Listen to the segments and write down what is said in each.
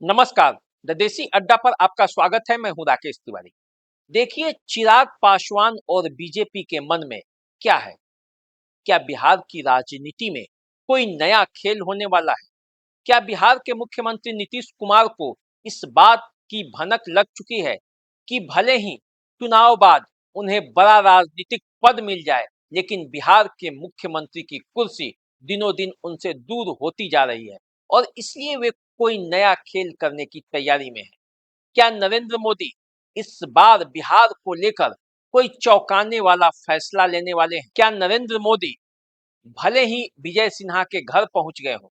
नमस्कार। द देसी अड्डा पर आपका स्वागत है। मैं हूं राकेश तिवारी। देखिए, चिराग पासवान और बीजेपी के मन में क्या है? क्या बिहार की राजनीति में कोई नया खेल होने वाला है? क्या बिहार के मुख्यमंत्री नीतीश कुमार को इस बात की भनक लग चुकी है कि भले ही चुनाव बाद उन्हें बड़ा राजनीतिक पद मिल जाए, लेकिन बिहार के मुख्यमंत्री की कुर्सी दिनों दिन उनसे दूर होती जा रही है और इसलिए वे कोई नया खेल करने की तैयारी में है? क्या नरेंद्र मोदी इस बार बिहार को लेकर कोई चौंकाने वाला फैसला लेने वाले हैं? क्या नरेंद्र मोदी भले ही विजय सिन्हा के घर पहुंच गए हों,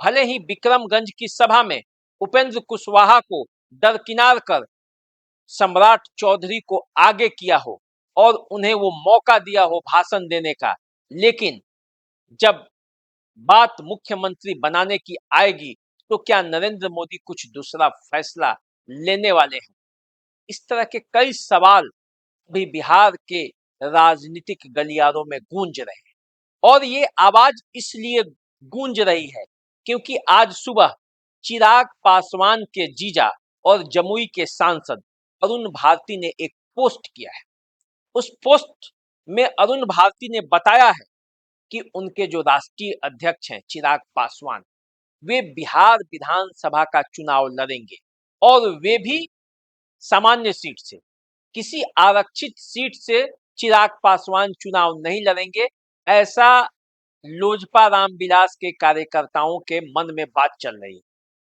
भले ही विक्रमगंज की सभा में उपेंद्र कुशवाहा को दरकिनार कर सम्राट चौधरी को आगे किया हो और उन्हें वो मौका दिया हो भाषण देने का, लेकिन जब बात मुख्यमंत्री बनाने की आएगी तो क्या नरेंद्र मोदी कुछ दूसरा फैसला लेने वाले हैं? इस तरह के कई सवाल भी बिहार के राजनीतिक गलियारों में गूंज रहे हैं और ये आवाज इसलिए गूंज रही है क्योंकि आज सुबह चिराग पासवान के जीजा और जमुई के सांसद अरुण भारती ने एक पोस्ट किया है। उस पोस्ट में अरुण भारती ने बताया है कि उनके जो राष्ट्रीय अध्यक्ष हैं चिराग पासवान, वे बिहार विधानसभा का चुनाव लड़ेंगे और वे भी सामान्य सीट से, किसी आरक्षित सीट से चिराग पासवान चुनाव नहीं लड़ेंगे। ऐसा लोजपा रामविलास के कार्यकर्ताओं के मन में बात चल रही है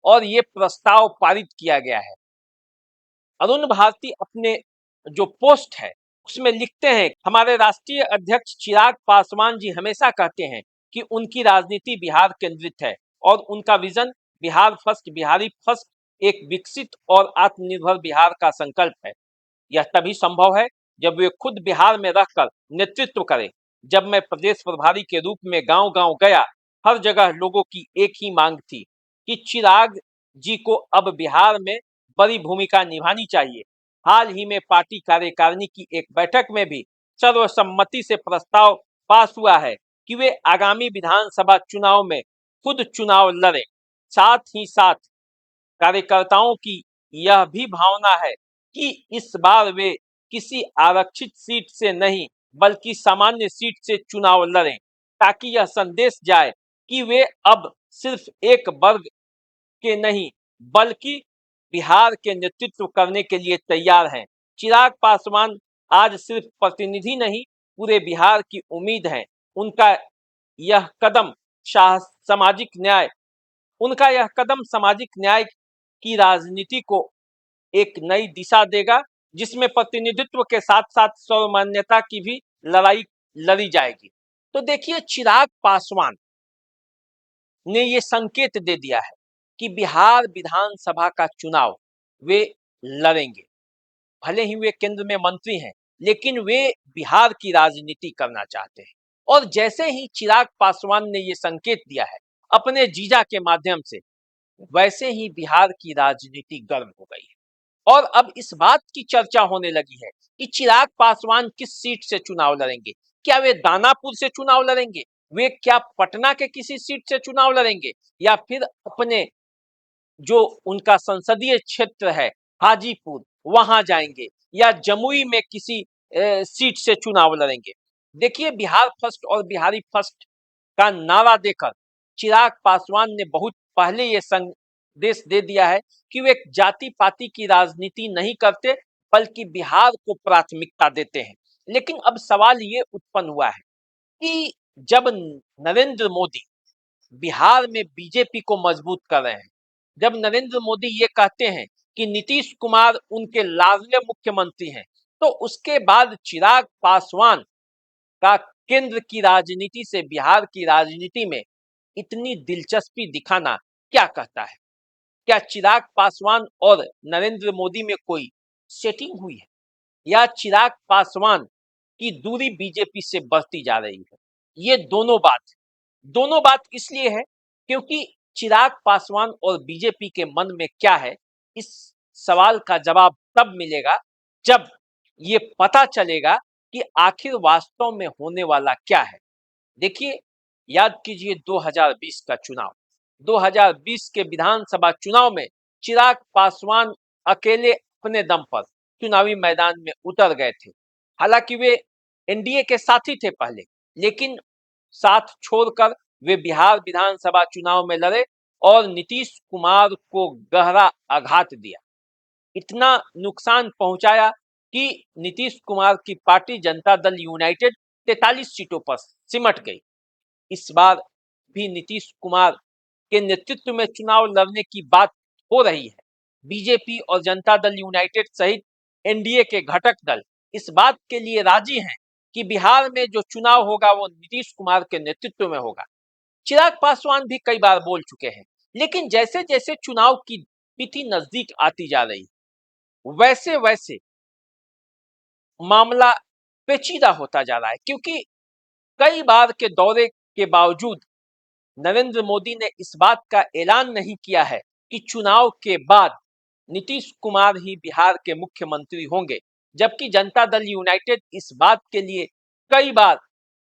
और ये प्रस्ताव पारित किया गया है। अरुण भारती अपने जो पोस्ट है उसमें लिखते हैं, हमारे राष्ट्रीय अध्यक्ष चिराग पासवान जी हमेशा कहते हैं कि उनकी राजनीति बिहार केंद्रित है और उनका vision Bihar first, Bihari first, एक विकसित और आत्मनिर्भर बिहार का संकल्प है। यह तभी संभव है जब वे खुद बिहार में रहकर नेतृत्व करें। जब मैं प्रदेश प्रभारी के रूप में गांव-गांव गया, हर जगह लोगों की एक ही मांग थी कि चिराग जी को अब बिहार में बड़ी भूमिका निभानी चाहिए। हाल ही में पार्टी कार्यकारिणी की एक बैठक में भी सर्वसम्मति से प्रस्ताव पास हुआ है कि वे आगामी विधानसभा चुनाव में खुद चुनाव लड़ें। साथ ही साथ कार्यकर्ताओं की यह भी भावना है कि इस बार वे किसी आरक्षित सीट से नहीं बल्कि सामान्य सीट से चुनाव लड़ें, ताकि यह संदेश जाए कि वे अब सिर्फ एक वर्ग के नहीं बल्कि बिहार के नेतृत्व करने के लिए तैयार हैं। चिराग पासवान आज सिर्फ प्रतिनिधि नहीं, पूरे बिहार की उम्मीद है। उनका यह कदम सामाजिक न्याय उनका यह कदम सामाजिक न्याय की राजनीति को एक नई दिशा देगा, जिसमें प्रतिनिधित्व के साथ साथ सर्वमान्यता की भी लड़ाई लड़ी जाएगी। तो देखिए, चिराग पासवान ने ये संकेत दे दिया है कि बिहार विधानसभा का चुनाव वे लड़ेंगे। भले ही वे केंद्र में मंत्री हैं, लेकिन वे बिहार की राजनीति करना चाहते हैं। और जैसे ही चिराग पासवान ने ये संकेत दिया है अपने जीजा के माध्यम से, वैसे ही बिहार की राजनीति गर्म हो गई है और अब इस बात की चर्चा होने लगी है कि चिराग पासवान किस सीट से चुनाव लड़ेंगे। क्या वे दानापुर से चुनाव लड़ेंगे? वे क्या पटना के किसी सीट से चुनाव लड़ेंगे या फिर अपने जो उनका संसदीय क्षेत्र है हाजीपुर, वहां जाएंगे या जमुई में किसी सीट से चुनाव लड़ेंगे? देखिए, बिहार फर्स्ट और बिहारी फर्स्ट का नारा देकर चिराग पासवान ने बहुत पहले ये संदेश दे दिया है कि वे जाति पाति की राजनीति नहीं करते बल्कि बिहार को प्राथमिकता देते हैं। लेकिन अब सवाल ये उत्पन्न हुआ है कि जब नरेंद्र मोदी बिहार में बीजेपी को मजबूत कर रहे हैं, जब नरेंद्र मोदी ये कहते हैं कि नीतीश कुमार उनके लाडले मुख्यमंत्री हैं, तो उसके बाद चिराग पासवान का केंद्र की राजनीति से बिहार की राजनीति में इतनी दिलचस्पी दिखाना क्या कहता है? क्या चिराग पासवान और नरेंद्र मोदी में कोई सेटिंग हुई है या चिराग पासवान की दूरी बीजेपी से बढ़ती जा रही है? ये दोनों बात इसलिए है क्योंकि चिराग पासवान और बीजेपी के मन में क्या है, इस सवाल का जवाब तब मिलेगा जब ये पता चलेगा कि आखिर वास्तव में होने वाला क्या है। देखिए, याद कीजिए 2020 का चुनाव। 2020 के विधानसभा चुनाव में चिराग पासवान अकेले अपने दम पर चुनावी मैदान में उतर गए थे। हालांकि वे एनडीए के साथी थे पहले, लेकिन साथ छोड़कर वे बिहार विधानसभा चुनाव में लड़े और नीतीश कुमार को गहरा आघात दिया। इतना नुकसान पहुंचाया कि नीतीश कुमार की पार्टी जनता दल यूनाइटेड 43 सीटों पर सिमट गई। इस बार भी नीतीश कुमार के नेतृत्व में चुनाव लड़ने की बात हो रही है। बीजेपी और जनता दल यूनाइटेड सहित एनडीए के घटक दल इस बात के लिए राजी हैं कि बिहार में जो चुनाव होगा वो नीतीश कुमार के नेतृत्व में होगा। चिराग पासवान भी कई बार बोल चुके हैं, लेकिन जैसे जैसे चुनाव की तिथि नजदीक आती जा रही वैसे वैसे मामला पेचीदा होता जा रहा है, क्योंकि कई बार के दौरे के बावजूद नरेंद्र मोदी ने इस बात का ऐलान नहीं किया है कि चुनाव के बाद नीतीश कुमार ही बिहार के मुख्यमंत्री होंगे, जबकि जनता दल यूनाइटेड इस बात के लिए कई बार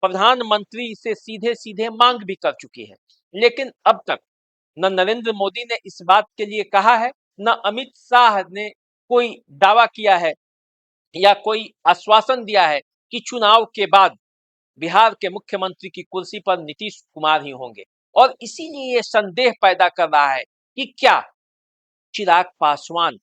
प्रधानमंत्री से सीधे सीधे मांग भी कर चुकी है। लेकिन अब तक न नरेंद्र मोदी ने इस बात के लिए कहा है, न अमित शाह ने कोई दावा किया है या कोई आश्वासन दिया है कि चुनाव के बाद बिहार के मुख्यमंत्री की कुर्सी पर नीतीश कुमार ही होंगे। और इसीलिए ये संदेह पैदा कर रहा है कि क्या चिराग पासवान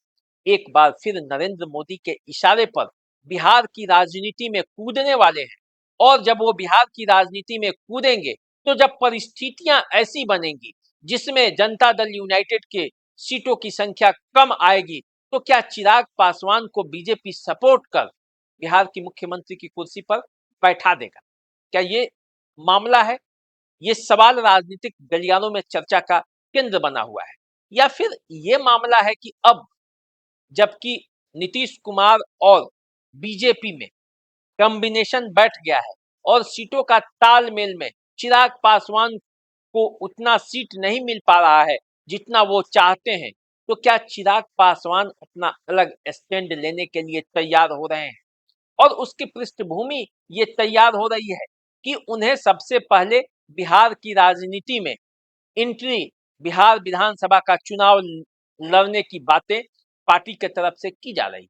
एक बार फिर नरेंद्र मोदी के इशारे पर बिहार की राजनीति में कूदने वाले हैं। और जब वो बिहार की राजनीति में कूदेंगे तो जब परिस्थितियां ऐसी बनेंगी जिसमें जनता दल यूनाइटेड के सीटों की संख्या कम आएगी, तो क्या चिराग पासवान को बीजेपी सपोर्ट कर बिहार की मुख्यमंत्री की कुर्सी पर बैठा देगा? क्या ये मामला है? ये सवाल राजनीतिक गलियारों में चर्चा का केंद्र बना हुआ है। या फिर ये मामला है कि अब जबकि नीतीश कुमार और बीजेपी में कॉम्बिनेशन बैठ गया है और सीटों का तालमेल में चिराग पासवान को उतना सीट नहीं मिल पा रहा है जितना वो चाहते हैं, तो क्या चिराग पासवान अपना अलग स्टैंड लेने के लिए तैयार हो रहे हैं? और उसकी पृष्ठभूमि ये तैयार हो रही है कि उन्हें सबसे पहले बिहार की राजनीति में एंट्री, बिहार विधानसभा का चुनाव लड़ने की बातें पार्टी के तरफ से की जा रही है।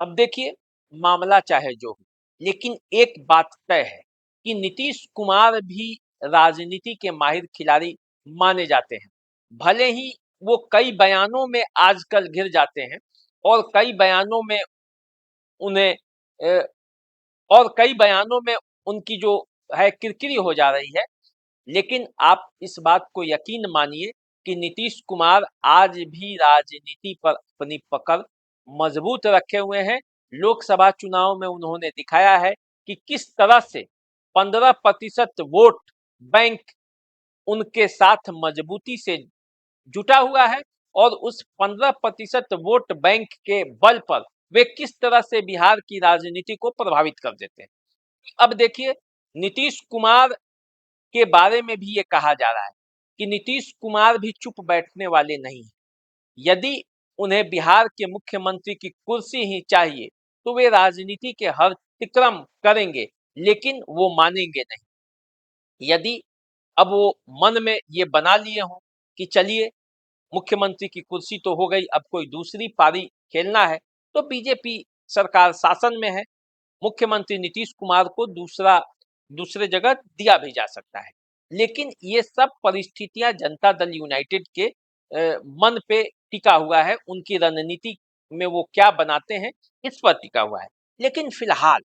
अब देखिए, मामला चाहे जो हो, लेकिन एक बात तय है कि नीतीश कुमार भी राजनीति के माहिर खिलाड़ी माने जाते हैं। भले ही वो कई बयानों में आजकल घिर जाते हैं और उन्हें अ, कई बयानों में उनकी जो है किरकिरी हो जा रही है, लेकिन आप इस बात को यकीन मानिए कि नीतीश कुमार आज भी राजनीति पर अपनी पकड़ मजबूत रखे हुए हैं। लोकसभा चुनाव में उन्होंने दिखाया है कि किस तरह से 15% वोट बैंक उनके साथ मजबूती से जुटा हुआ है और उस 15% वोट बैंक के बल पर वे किस तरह से बिहार की राजनीति को प्रभावित कर देते हैं। अब देखिए, नीतीश कुमार के बारे में भी ये कहा जा रहा है कि नीतीश कुमार भी चुप बैठने वाले नहीं हैं। यदि उन्हें बिहार के मुख्यमंत्री की कुर्सी ही चाहिए तो वे राजनीति के हर तिक्रम करेंगे, लेकिन वो मानेंगे नहीं। यदि अब वो मन में ये बना लिए हों कि चलिए मुख्यमंत्री की कुर्सी तो हो गई, अब कोई दूसरी पारी खेलना है, तो बीजेपी सरकार शासन में है, मुख्यमंत्री नीतीश कुमार को दूसरे जगह दिया भी जा सकता है। लेकिन ये सब परिस्थितियां जनता दल यूनाइटेड के मन पे टिका हुआ है, उनकी रणनीति में वो क्या बनाते हैं इस पर टिका हुआ है। लेकिन फिलहाल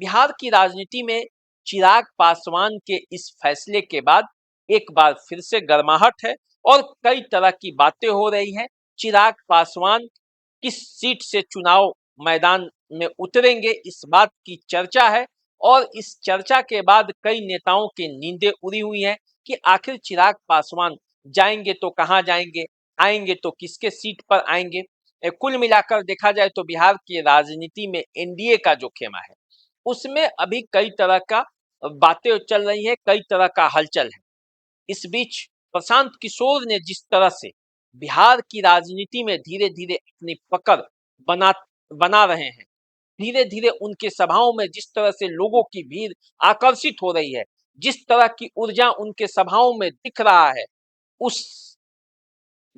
बिहार की राजनीति में चिराग पासवान के इस फैसले के बाद एक बार फिर से गर्माहट है और कई तरह की बातें हो रही हैं। चिराग पासवान किस सीट से चुनाव मैदान में उतरेंगे इस बात की चर्चा है और इस चर्चा के बाद कई नेताओं की नींदें उड़ी हुई हैं कि आखिर चिराग पासवान जाएंगे तो कहां जाएंगे, आएंगे तो किसके सीट पर आएंगे। कुल मिलाकर देखा जाए तो बिहार की राजनीति में एनडीए का जो खेमा है उसमें अभी कई तरह का बातें चल रही हैं, कई तरह का हलचल है। इस बीच प्रशांत किशोर ने जिस तरह से बिहार की राजनीति में धीरे धीरे अपनी पकड़ बना बना रहे हैं, धीरे धीरे उनके सभाओं में जिस तरह से लोगों की भीड़ आकर्षित हो रही है, जिस तरह की ऊर्जा उनके सभाओं में दिख रहा है, उस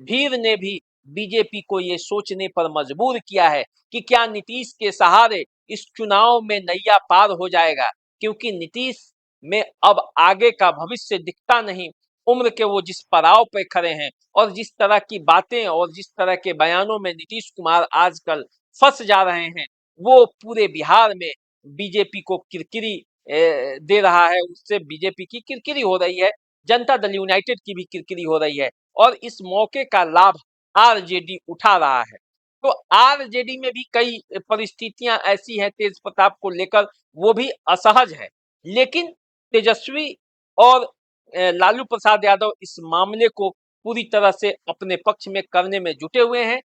भीड़ ने भी बीजेपी को ये सोचने पर मजबूर किया है कि क्या नीतीश के सहारे इस चुनाव में नैया पार हो जाएगा, क्योंकि नीतीश में अब आगे का भविष्य दिखता नहीं। उम्र के वो जिस पड़ाव पे खड़े हैं और जिस तरह की बातें और जिस तरह के बयानों में नीतीश कुमार आजकल फंस जा रहे हैं, वो पूरे बिहार में बीजेपी को किरकिरी दे रहा है। उससे बीजेपी की किरकिरी हो रही है, जनता दल यूनाइटेड की भी किरकिरी हो रही है और इस मौके का लाभ आरजेडी उठा रहा है। तो आरजेडी में भी कई परिस्थितियां ऐसी हैं तेज प्रताप को लेकर, वो भी असहज है। लेकिन तेजस्वी और लालू प्रसाद यादव इस मामले को पूरी तरह से अपने पक्ष में करने में जुटे हुए हैं।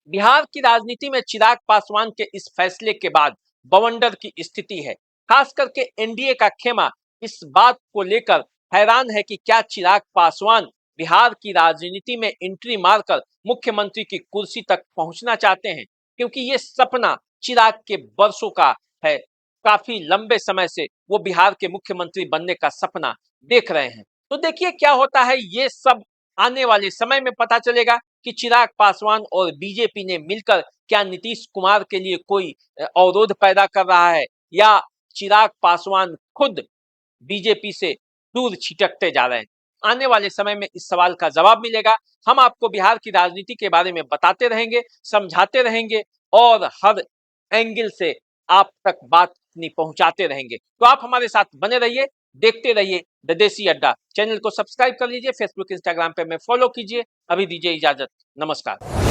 बिहार की राजनीति में चिराग पासवान के इस फैसले के बाद बवंडर की स्थिति है। खास करके एनडीए का खेमा इस बात को लेकर हैरान है कि क्या चिराग पासवान बिहार की राजनीति में एंट्री मारकर मुख्यमंत्री की कुर्सी तक पहुंचना चाहते हैं, क्योंकि ये सपना चिराग के बरसों का है। काफी लंबे समय से वो बिहार के मुख्यमंत्री बनने का सपना देख रहे हैं। तो देखिए क्या होता है, ये सब आने वाले समय में पता चलेगा कि चिराग पासवान और बीजेपी ने मिलकर क्या नीतीश कुमार के लिए कोई अवरोध पैदा कर रहा है, या चिराग पासवान खुद बीजेपी से दूर छिटकते जा रहे हैं। आने वाले समय में इस सवाल का जवाब मिलेगा। हम आपको बिहार की राजनीति के बारे में बताते रहेंगे, समझाते रहेंगे और हर एंगल से आप तक बात अपनी पहुंचाते रहेंगे। तो आप हमारे साथ बने रहिए, देखते रहिए द देसी अड्डा। चैनल को सब्सक्राइब कर लीजिए, फेसबुक इंस्टाग्राम पे हमें फॉलो कीजिए। अभी दीजिए इजाजत, नमस्कार।